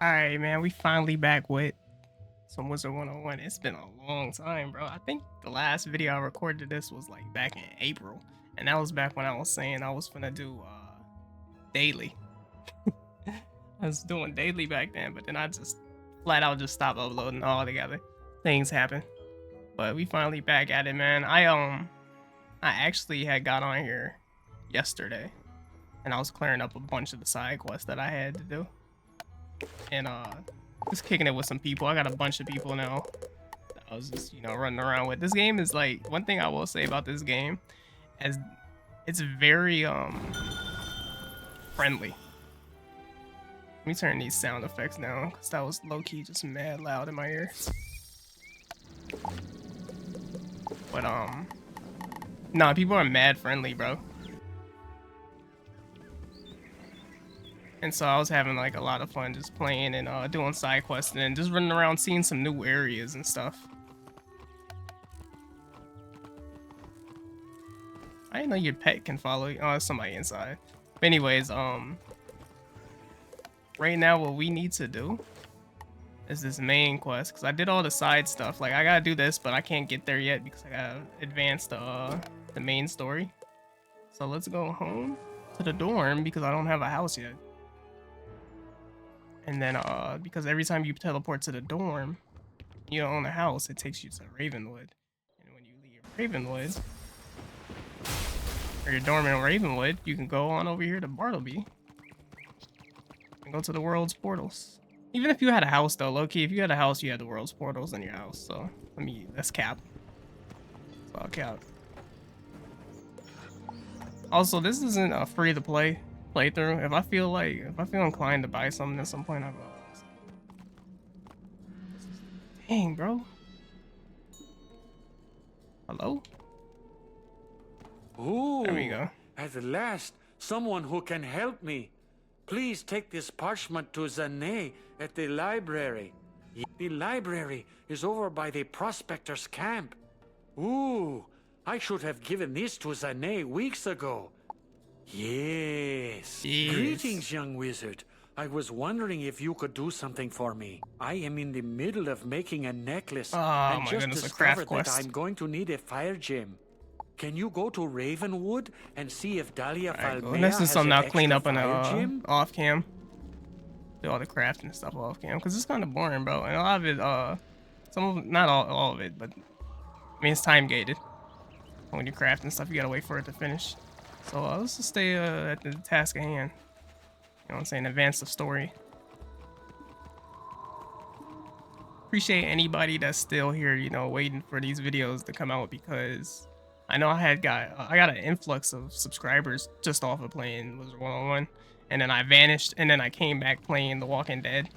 All right, man. We finally back with some Wizard101. It's been a long time, bro. I think the last video I recorded this was like back in April, and that was back when I was saying I was gonna do daily. I was doing daily back then, but then I just flat out just stopped uploading altogether. Things happen, but we finally back at it, man. I actually had got on here yesterday, and I was clearing up a bunch of the side quests that I had to do, and just kicking it with some people. I got a bunch of people now that I was just, running around with. This game is like, one thing I will say about this game is it's very friendly. Let me turn these sound effects down because that was low-key just mad loud in my ear. But nah, people are mad friendly, bro. And so I was having like a lot of fun just playing and doing side quests and just running around seeing some new areas and stuff. I didn't know your pet can follow you. Oh, there's somebody inside. But anyways, right now what we need to do is this main quest, because I did all the side stuff. Like, I gotta do this, but I can't get there yet because I gotta advance the main story. So let's go home to the dorm because I don't have a house yet. And then because every time you teleport to the dorm, you don't own a house, it takes you to Ravenwood. And when you leave Ravenwood, or your dorm in Ravenwood, you can go on over here to Bartleby and go to the world's portals. Even if you had a house though, low-key, if you had a house, you had the world's portals in your house. So that's cap. So I'll cap. Also, this isn't a free to play playthrough. If I feel inclined to buy something at some point, I will. Dang, bro. Hello? Ooh, There we go. at last, someone who can help me. Please take this parchment to Zane at the library. The library is over by the prospector's camp. Ooh, I should have given this to Zane weeks ago. Yes. Greetings, young wizard. I was wondering if you could do something for me. I am in the middle of making a necklace and just discovered that I'm going to need a fire gem. Can you go to Ravenwood and see if Dahlia Falmea This is has something an I'll clean extra up in fire gem? off cam. Do all the crafting stuff off cam because it's kind of boring, bro. And a lot of it, not all of it, but I mean it's time gated. When you're crafting stuff, you gotta wait for it to finish. So let's just stay at the task at hand. You know what I'm saying? Advance the story. Appreciate anybody that's still here, waiting for these videos to come out because I know I got an influx of subscribers just off of playing Wizard101, and then I vanished, and then I came back playing The Walking Dead,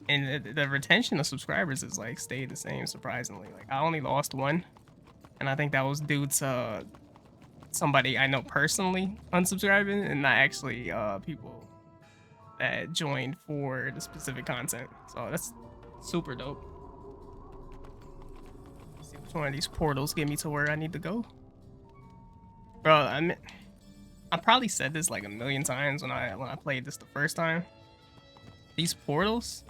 and the retention of subscribers is like stayed the same surprisingly. Like I only lost one, and I think that was due to somebody I know personally unsubscribing, and not actually people that joined for the specific content. So that's super dope. See which one of these portals get me to where I need to go. Bro, I probably said this like a million times when I played this the first time. These portals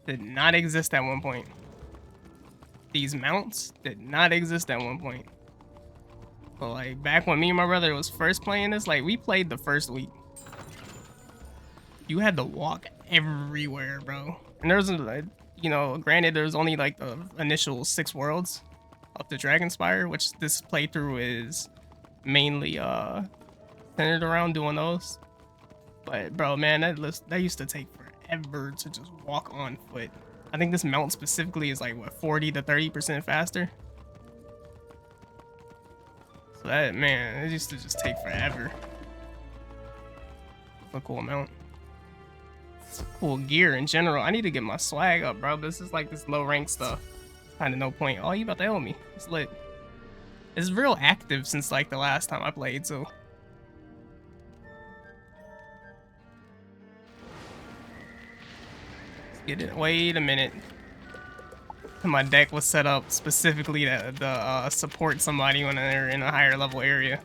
did not exist at one point. These mounts did not exist at one point. But like back when me and my brother was first playing this, like we played the first week. You had to walk everywhere, bro. And there's granted there's only like the initial 6 worlds up to Dragonspire, which this playthrough is mainly centered around doing those. But bro, man, that used to take forever to just walk on foot. I think this mount specifically is like what 40 to 30% faster. So that, man, it used to just take forever. A cool mount. Cool gear in general. I need to get my swag up, bro. This is like this low rank stuff. Kind of no point. Oh, you about to help me? It's lit. It's real active since like the last time I played, so. Let's get it. Wait a minute. My deck was set up specifically to support somebody when they're in a higher level area.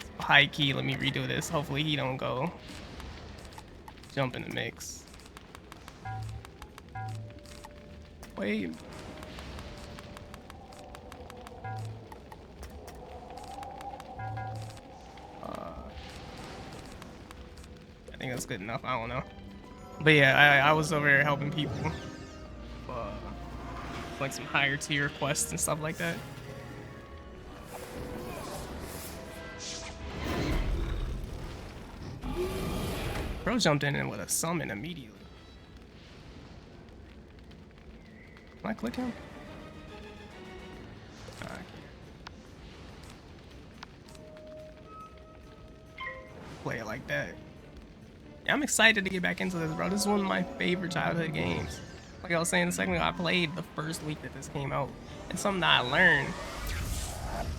So high key, let me redo this. Hopefully he don't go. jump in the mix. Wait. I think that's good enough. I don't know. But yeah, I was over there helping people. Like some higher tier quests and stuff like that. Bro jumped in with a summon immediately. Can I click him? Alright. Play it like that. Yeah, I'm excited to get back into this, bro. This is one of my favorite childhood games. Like I was saying a second ago, I played the first week that this came out. And something that I learned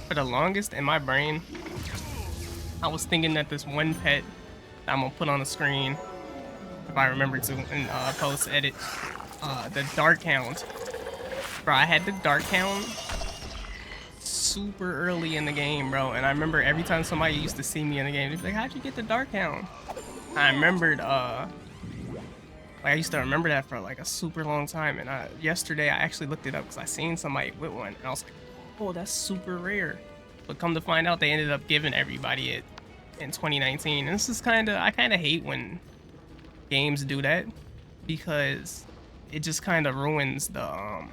for the longest in my brain, I was thinking that this one pet that I'm gonna put on the screen, if I remember to, in post edit, the Dark Hound. Bro, I had the Dark Hound super early in the game, bro. And I remember every time somebody used to see me in the game, they'd be like, how'd you get the Dark Hound? I remembered, like I used to remember that for like a super long time, and yesterday I actually looked it up because I seen somebody with one, and I was like, oh, that's super rare. But come to find out, they ended up giving everybody it in 2019. And this is I kind of hate when games do that, because it just kind of ruins the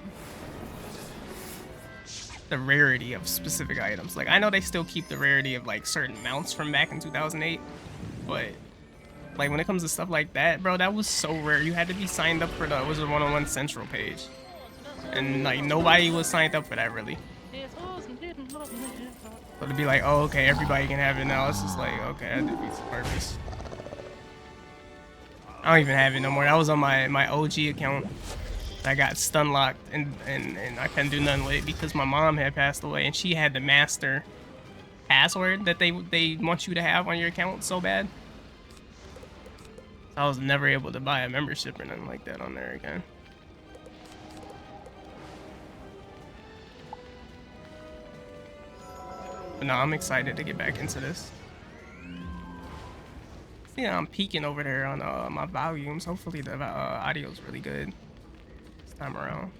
rarity of specific items. Like I know they still keep the rarity of like certain mounts from back in 2008, but like when it comes to stuff like that, bro, that was so rare. You had to be signed up for the Wizard101 Central page. And like nobody was signed up for that really. So to be like, oh, okay, everybody can have it now, it's just like, okay, that defeats the purpose. I don't even have it no more. That was on my OG account. I got stun locked and I couldn't do nothing with it because my mom had passed away and she had the master password that they want you to have on your account so bad. I was never able to buy a membership or nothing like that on there again. But no, I'm excited to get back into this. Yeah, I'm peeking over there on my volumes. Hopefully the audio's really good this time around.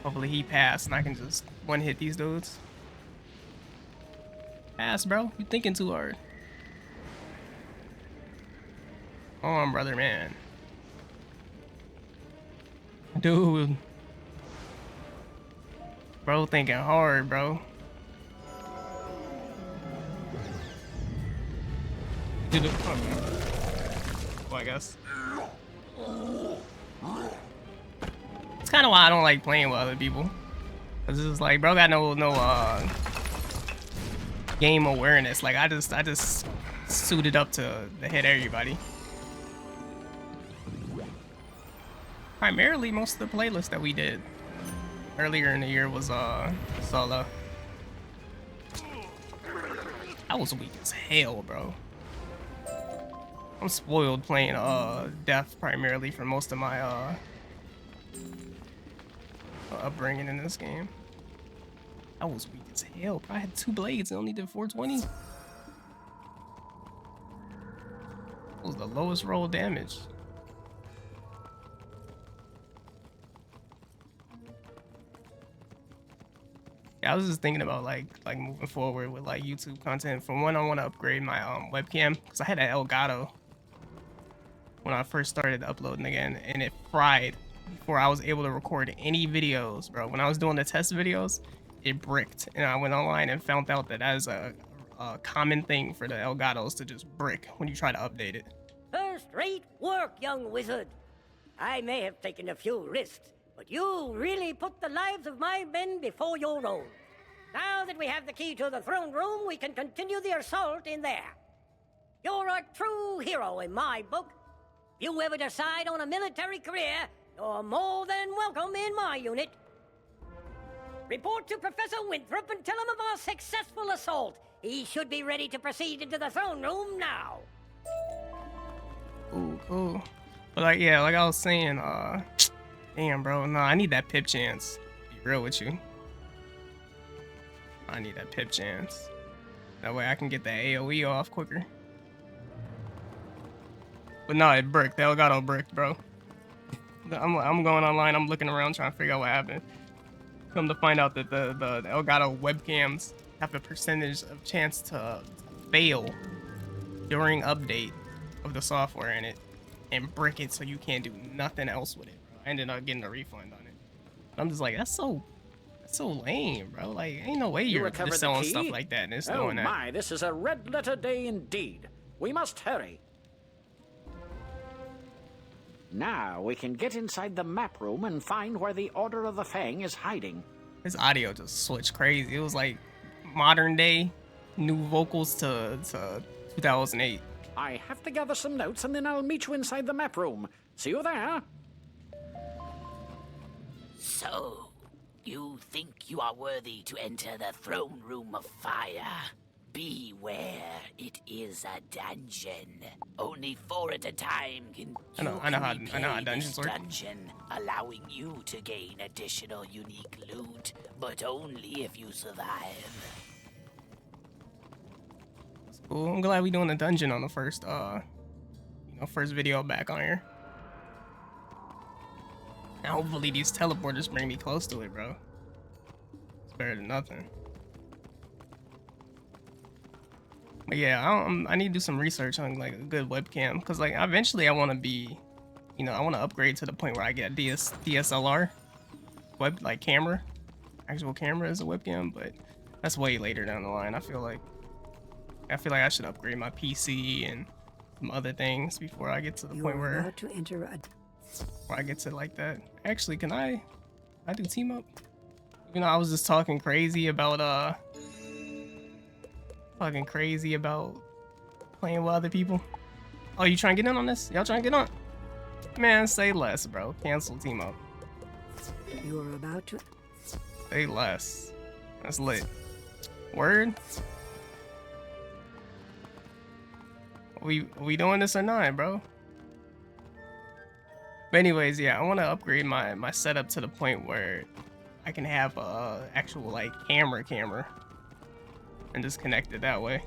Hopefully he passed and I can just one hit these dudes. Pass, bro. You thinking too hard. On, brother, man. Dude. Bro thinking hard, bro. Dude, well, I guess. It's kind of why I don't like playing with other people. Cause it's just like, bro got no game awareness. Like I just suited up to hit everybody. Primarily, most of the playlists that we did earlier in the year was solo. I was weak as hell, bro. I'm spoiled playing Death primarily for most of my upbringing in this game. I was weak as hell, bro. I had 2 blades and only did 420. That was the lowest roll damage. Yeah, I was just thinking about like moving forward with like YouTube content. For one, I want to upgrade my webcam because I had an Elgato when I first started uploading again, and it fried before I was able to record any videos, bro. When I was doing the test videos, it bricked, and I went online and found out that is a common thing for the Elgatos to just brick when you try to update it. First-rate work, young wizard. I may have taken a few risks, but you really put the lives of my men before your own. Now that we have the key to the throne room, we can continue the assault in there. You're a true hero in my book. If you ever decide on a military career, you're more than welcome in my unit. Report to Professor Winthrop and tell him of our successful assault. He should be ready to proceed into the throne room now. Ooh, cool. But like, yeah, like I was saying, damn, bro, no, I need that pip chance. Be real with you. I need that pip chance. That way I can get the AoE off quicker. But no, it bricked. The Elgato bricked, bro. I'm going online. I'm looking around trying to figure out what happened. Come to find out that the Elgato webcams have a percentage of chance to fail during update of the software in it and brick it so you can't do nothing else with it, bro. I ended up getting a refund on it. I'm just like, that's so lame, bro. Like, ain't no way you're just selling stuff like that and it's doing that. Oh my, this is a red letter day indeed. We must hurry. Now we can get inside the map room and find where the Order of the Fang is hiding. His audio just switched crazy. It was like modern day, new vocals to 2008. I have to gather some notes and then I'll meet you inside the map room. See you there. So, you think you are worthy to enter the throne room of fire? Beware, it is a dungeon. Only 4 at a time can I know how dungeons work. dungeon, allowing you to gain additional unique loot, but only if you survive. Cool. I'm glad we doing a dungeon on the first first video back on here. Now hopefully these teleporters bring me close to it, bro. It's better than nothing. But yeah, I need to do some research on like a good webcam, cause like eventually I want to be, I want to upgrade to the point where I get a DSLR camera, actual camera as a webcam. But that's way later down the line. I feel like I should upgrade my PC and some other things before I get to the point where I get to like that. Actually, can I do team up? Even though I was just talking crazy about playing with other people. Oh, you trying to get in on this? Y'all trying to get on? Man, say less, bro. Cancel team up. You are about to Say less. That's lit. Word? We doing this or not, bro? But anyways, yeah, I want to upgrade my setup to the point where I can have a actual like camera and just connect it that way.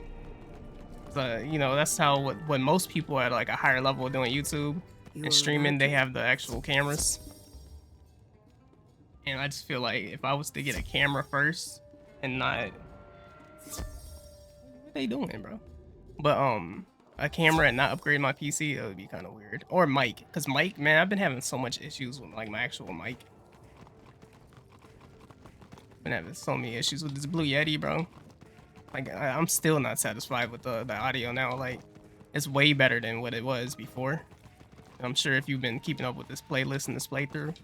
So, that's how what most people at like a higher level doing YouTube and streaming, they have the actual cameras. And I just feel like if I was to get a camera first and not, what they doing, bro? But a camera and not upgrade my PC, it would be kind of weird. Or mic, because mic, man, I've been having so much issues with like my actual mic. Been having so many issues with this Blue Yeti, bro. Like I'm still not satisfied with the audio now. Like it's way better than what it was before. I'm sure if you've been keeping up with this playlist and this playthrough,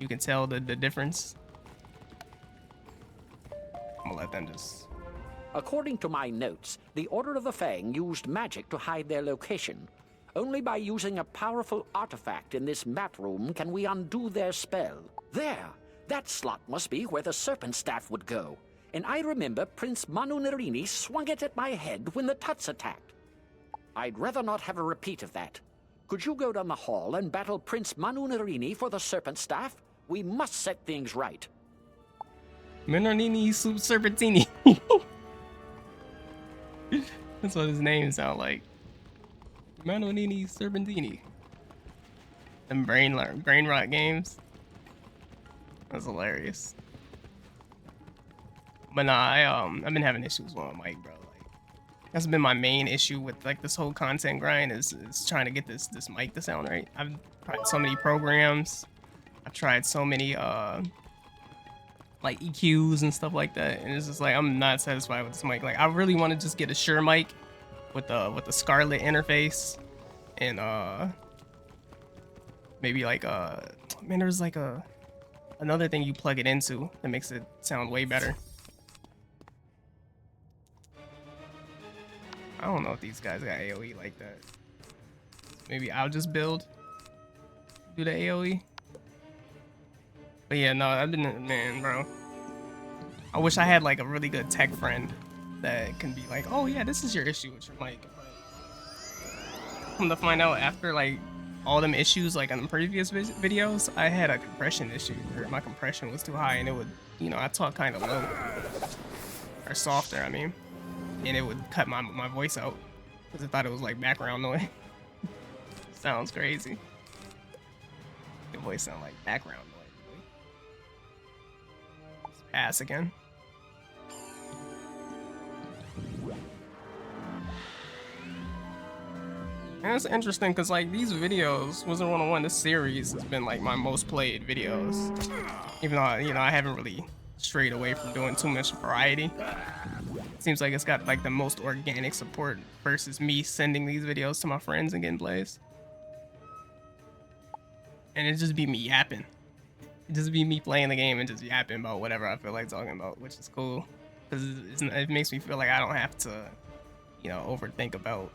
you can tell the difference. I'm gonna let them just. According to my notes, the Order of the Fang used magic to hide their location. Only by using a powerful artifact in this map room can we undo their spell. There! That slot must be where the serpent staff would go. And I remember Prince Manu Narini swung it at my head when the Tuts attacked. I'd rather not have a repeat of that. Could you go down the hall and battle Prince Manu Narini for the serpent staff? We must set things right. Menonini Soup Serpentini. That's what his name sounds like. Menonini Serpentini. Them brain rot games. That's hilarious. But nah, I've been having issues with my mic, bro. Like that's been my main issue with like this whole content grind is trying to get this mic to sound right. I've tried so many programs. I've tried so many like EQs and stuff like that, and it's just like I'm not satisfied with this mic. Like I really want to just get a Shure mic with the Scarlett interface, and maybe like man, there's like another thing you plug it into that makes it sound way better. I don't know if these guys got AoE like that. Maybe I'll just do the AoE. But yeah, no, I've been, man, bro. I wish I had like a really good tech friend that can be like, oh yeah, this is your issue with your mic. But come to find out, after like all them issues like on the previous videos, I had a compression issue where my compression was too high and it would, I talk kind of low. Or softer, I mean. And it would cut my voice out because I thought it was like background noise. Sounds crazy. Your voice sound like background noise. Let's pass again. And it's interesting because like these videos, Wizard101, this series has been like my most played videos. Even though, you know, I haven't really strayed away from doing too much variety. Seems like it's got like the most organic support versus me sending these videos to my friends and getting plays. And it just be me yapping. It just be me playing the game and just yapping about whatever I feel like talking about, which is cool. Because it makes me feel like I don't have to, you know, overthink about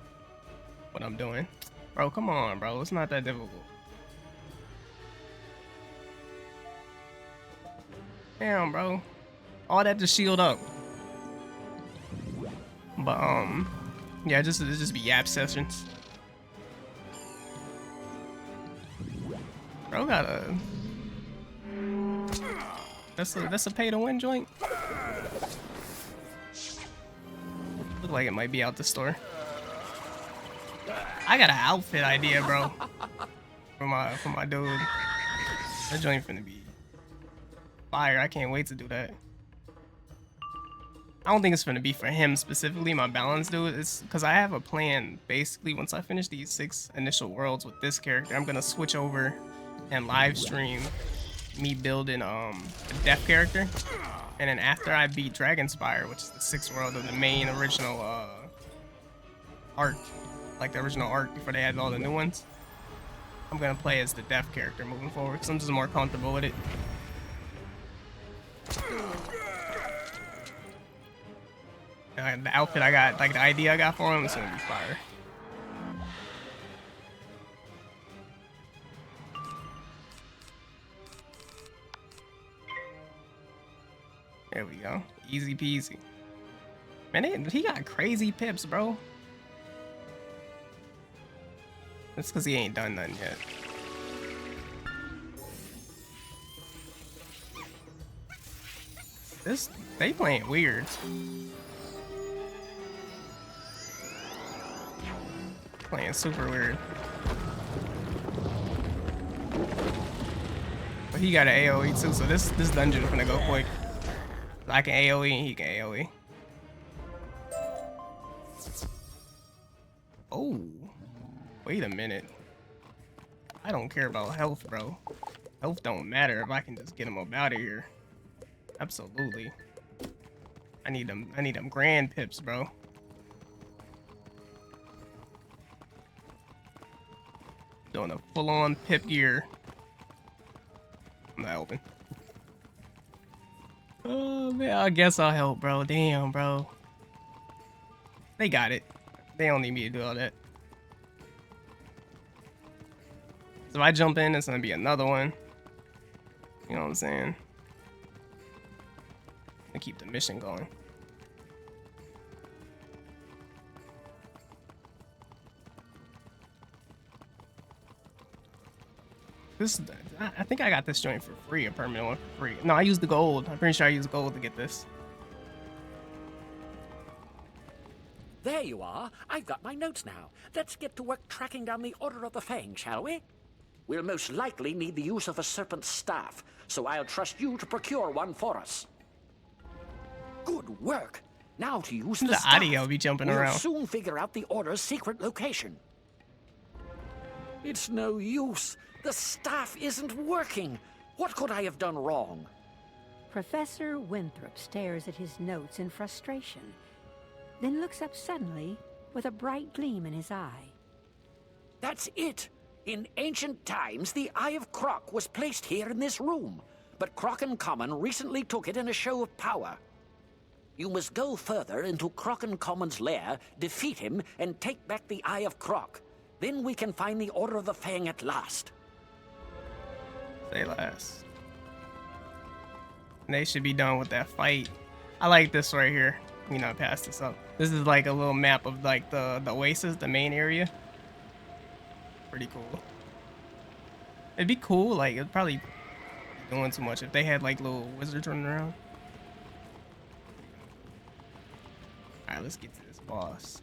what I'm doing. Bro, come on, bro. It's not that difficult. Damn, bro. All that to shield up. But, yeah, it just be yap sessions. Bro got a... That's a pay to win joint. Look like it might be out the store. I got an outfit idea, bro. For my dude. That joint finna be fire. I can't wait to do that. I don't think it's gonna be for him specifically, my balance dude. It's because I have a plan. Basically, once I finish these 6 initial worlds with this character, I'm gonna switch over and live stream me building a deaf character. And then after I beat Dragonspire, which is the 6th world of the main original arc, like the original arc before they added all the new ones, I'm gonna play as the deaf character moving forward because I'm just more comfortable with it. The outfit I got, like the idea I got for him, is gonna be fire. There we go. Easy peasy. Man, he got crazy pips, bro. That's because he ain't done nothing yet. They playing weird. Playing super weird. But he got an AoE too, so this dungeon is gonna go quick. I can AoE and he can AoE. Oh, wait a minute. I don't care about health, bro. Health don't matter if I can just get him up out of here. Absolutely. I need them grand pips, bro. Doing a full-on pip gear. I'm not helping. Oh man, I guess I'll help, bro. Damn, bro. They got it. They don't need me to do all that. So if I jump in, it's gonna be another one. You know what I'm saying? And keep the mission going. I think I got this joint for free, a permanent one for free. No, I used the gold. I'm pretty sure I used gold to get this. There you are. I've got my notes now. Let's get to work tracking down the Order of the Fang, shall we? We'll most likely need the use of a serpent's staff, so I'll trust you to procure one for us. Good work. Now to use the staff. Audio be jumping around. We'll soon figure out the Order's secret location. It's no use. The staff isn't working. What could I have done wrong? Professor Winthrop stares at his notes in frustration, then looks up suddenly with a bright gleam in his eye. That's it. In ancient times, the Eye of Croc was placed here in this room, but Croc Common recently took it in a show of power. You must go further into Croc Common's lair, defeat him, and take back the Eye of Croc. Then we can find the Order of the Fang at last. Say less. They should be done with that fight. I like this right here. You know, pass this up. This is like a little map of like the oasis, the main area. Pretty cool. It'd be cool, like it'd probably be doing too much if they had like little wizards running around. Alright, let's get to this boss.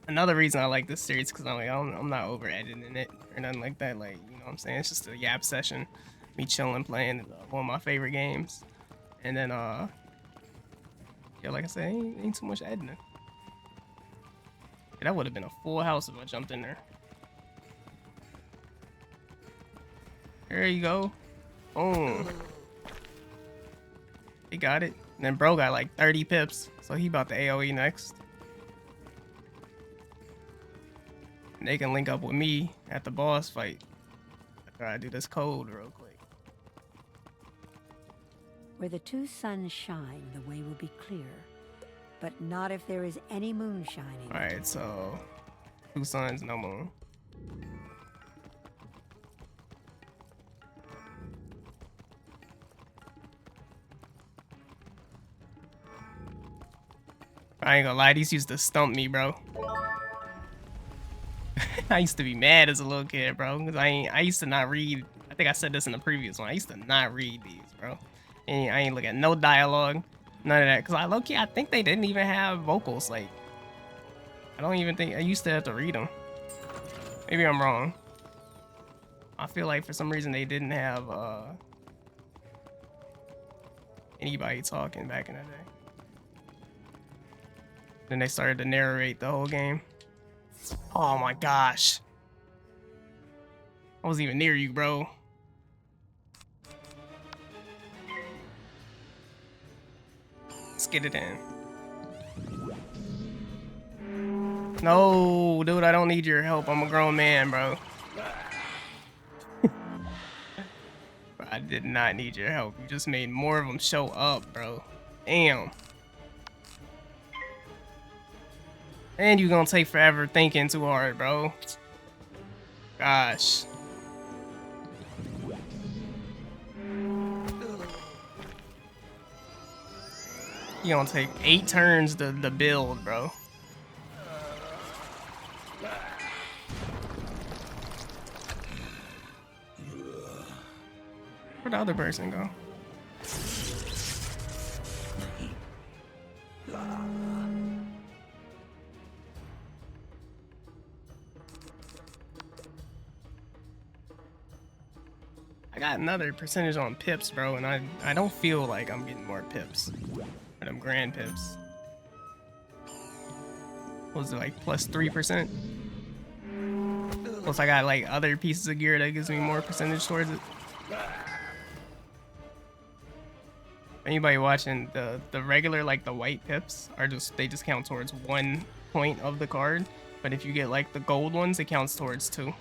another reason I like this series because I'm not over editing it or nothing like that. Like, you know what I'm saying? It's just a yap session, me chilling, playing one of my favorite games, and then yeah, like I said, ain't too much editing. Yeah, that would have been a full house if I jumped in there. There you go. Boom. He got it. And then bro got like 30 pips, so he about to AoE next. And they can link up with me at the boss fight. After I do this code real quick. Where the two suns shine, the way will be clear. But not if there is any moon shining. Alright, so 2 suns, no moon. I ain't gonna lie, these used to stump me, bro. I used to be mad as a little kid, bro, because I used to not read. I think I said this in the previous one. I used to not read these, bro. And I ain't look at no dialogue, none of that. Because I think they didn't even have vocals. Like, I don't even think I used to have to read them. Maybe I'm wrong. I feel like for some reason they didn't have anybody talking back in the day. Then they started to narrate the whole game. Oh my gosh. I wasn't even near you, bro. Let's get it in. No, dude, I don't need your help. I'm a grown man, bro. I did not need your help. You just made more of them show up, bro. Damn. And you gonna take forever thinking too hard, bro. Gosh. You gonna take 8 turns to build, bro. Where'd the other person go? I got another percentage on pips, bro, and I don't feel like I'm getting more pips. Or them grand pips. What was it, like plus 3%? Plus I got like other pieces of gear that gives me more percentage towards it. Anybody watching, the regular, like the white pips are they just count towards 1 point of the card. But if you get like the gold ones, it counts towards 2.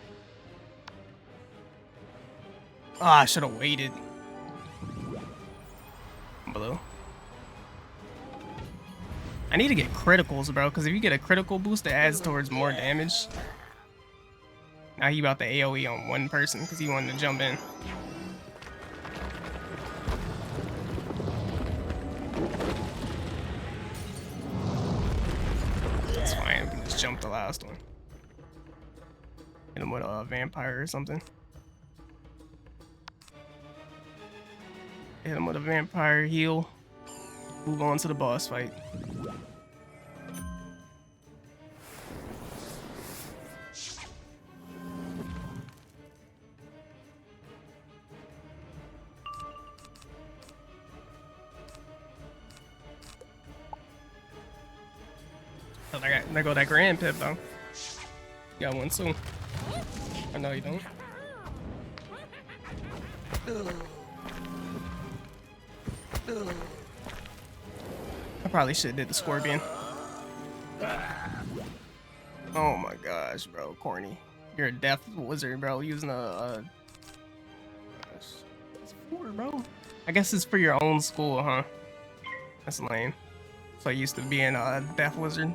Ah, I should have waited. Blue. I need to get criticals, bro, because if you get a critical boost, it adds towards more damage. Now he about to AoE on 1 person because he wanted to jump in. It's fine, we can just jump the last one. Hit him with a vampire or something. Hit him with a vampire, heal. Move on to the boss fight. Oh, there go that grand pip though. You got one soon. I know you don't. I probably should have did the scorpion. Oh my gosh, bro, corny. You're a deaf wizard, bro, using a it's 4, bro. I guess it's for your own school, huh? That's lame. So I used to being a deaf wizard.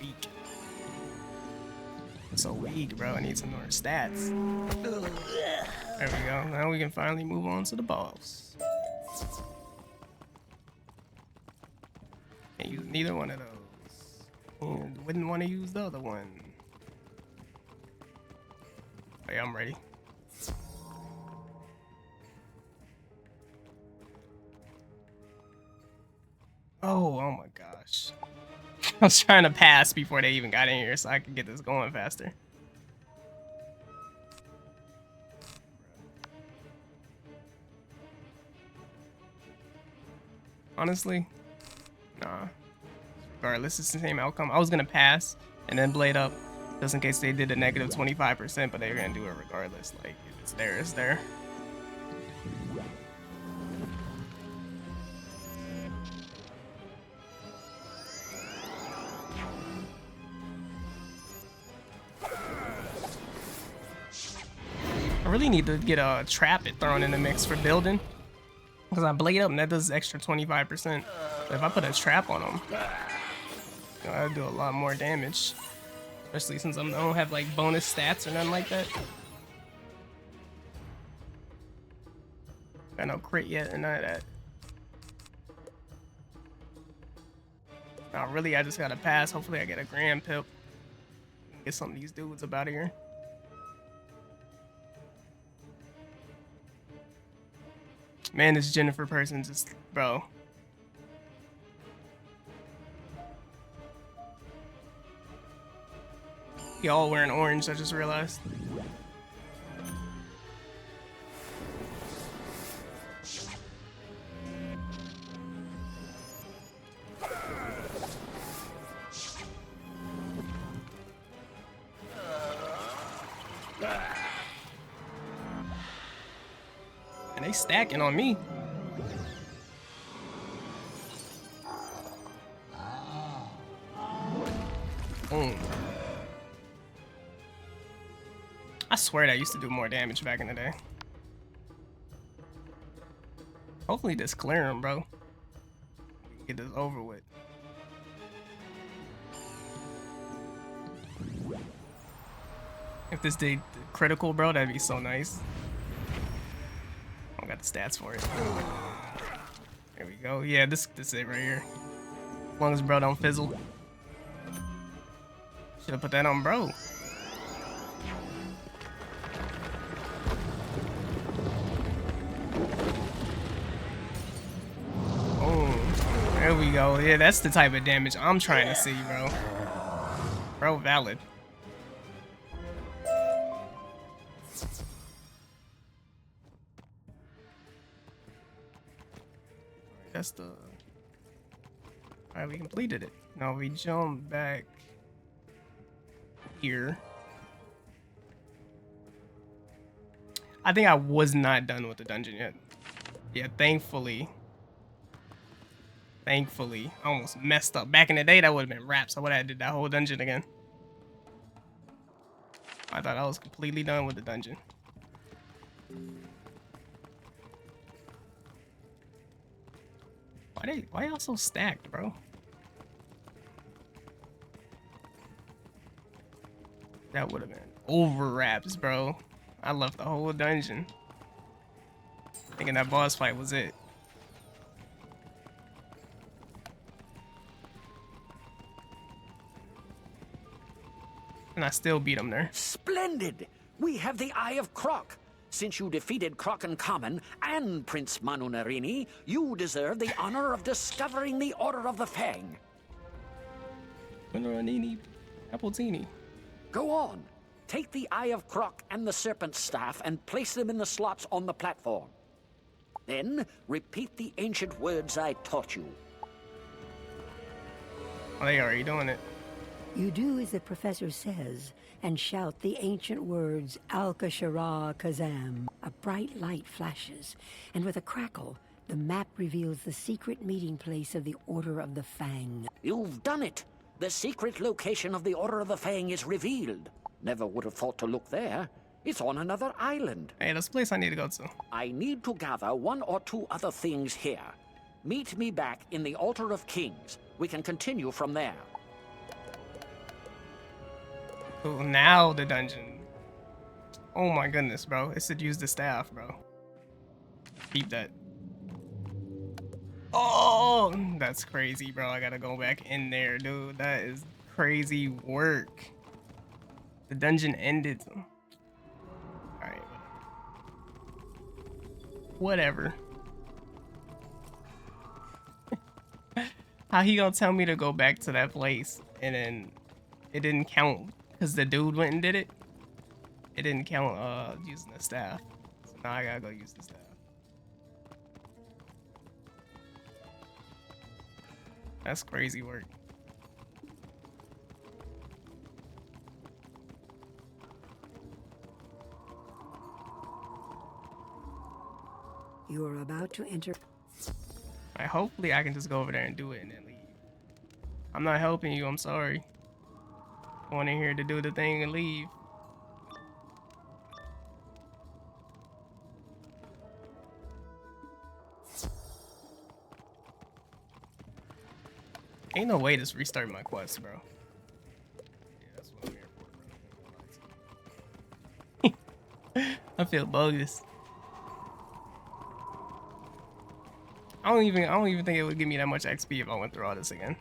Weak. So weak, bro. I need some more stats. There we go. Now we can finally move on to the boss. Can't use neither one of those. And wouldn't want to use the other one. Okay, I'm ready. Oh my gosh. I was trying to pass before they even got in here so I could get this going faster. Honestly, nah. Regardless, it's the same outcome. I was gonna pass and then blade up just in case they did a negative 25%, but they were gonna do it regardless. Like, if it's there, it's there. I really need to get a trap it thrown in the mix for building. Because I blade up and that does extra 25%. But if I put a trap on them, I'll do a lot more damage. Especially since I don't have like bonus stats or nothing like that. Got no crit yet or none of that. Now really I just gotta pass. Hopefully I get a grand pip. Get some of these dudes up out of here. Man, this Jennifer person just, bro. Y'all wearing orange, I just realized. And they stacking on me. Boom. I swear that used to do more damage back in the day. Hopefully this clear him, bro. We can get this over with. If this did critical, bro, that'd be so nice. I got the stats for it. There we go. Yeah, this is it right here. As long as bro don't fizzle. Should have put that on bro. Oh, there we go. Yeah, that's the type of damage I'm trying to see, bro. Bro, valid. That's the... Alright, we completed it. Now we jump back here. I think I was not done with the dungeon yet. Yeah, thankfully. Thankfully. I almost messed up. Back in the day, that would have been wraps. I would have did that whole dungeon again. I thought I was completely done with the dungeon. Why y'all so stacked, bro? That would have been over wraps, bro. I left the whole dungeon thinking that boss fight was it. And I still beat him there. Splendid! We have the Eye of Croc. Since you defeated Croc and Common and Prince Manu Narini, you deserve the honor of discovering the Order of the Fang. Narini, Appletini. Go on. Take the Eye of Croc and the Serpent Staff and place them in the slots on the platform. Then, repeat the ancient words I taught you. Oh, they already doing it. You do as the professor says, and shout the ancient words Al-Kashara Kazam. A bright light flashes, and with a crackle, the map reveals the secret meeting place of the Order of the Fang. You've done it! The secret location of the Order of the Fang is revealed. Never would have thought to look there. It's on another island. Hey, that's a place I need to go to. I need to gather one or two other things here. Meet me back in the Altar of Kings. We can continue from there. Oh, now the dungeon. Oh my goodness, bro. It said use the staff, bro. Keep that. Oh, that's crazy, bro. I gotta go back in there, dude. That is crazy work. The dungeon ended. Alright. Whatever. How he gonna tell me to go back to that place and then it didn't count because the dude went and did it? It didn't count using the staff. So now I gotta go use the staff. That's crazy work. You are about to enter. Hopefully I can just go over there and do it and then leave. I'm not helping you, I'm sorry. Going in here to do the thing and leave. Ain't no way this restart my quest, bro. Yeah, that's what I'm here for, bro. I feel bogus. I don't even think it would give me that much XP if I went through all this again.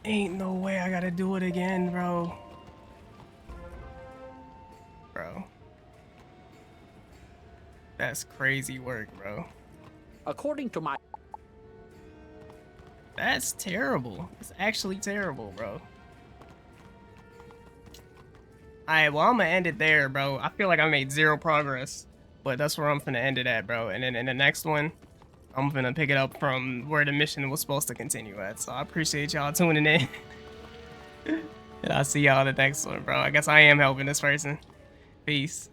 Ain't no way I gotta do it again, bro. Bro. That's crazy work, bro. According to my... That's terrible. It's actually terrible, bro. Alright, well, I'm gonna end it there, bro. I feel like I made 0 progress, but that's where I'm finna end it at, bro. And then in the next one, I'm finna pick it up from where the mission was supposed to continue at. So I appreciate y'all tuning in. And I'll see y'all in the next one, bro. I guess I am helping this person. Peace.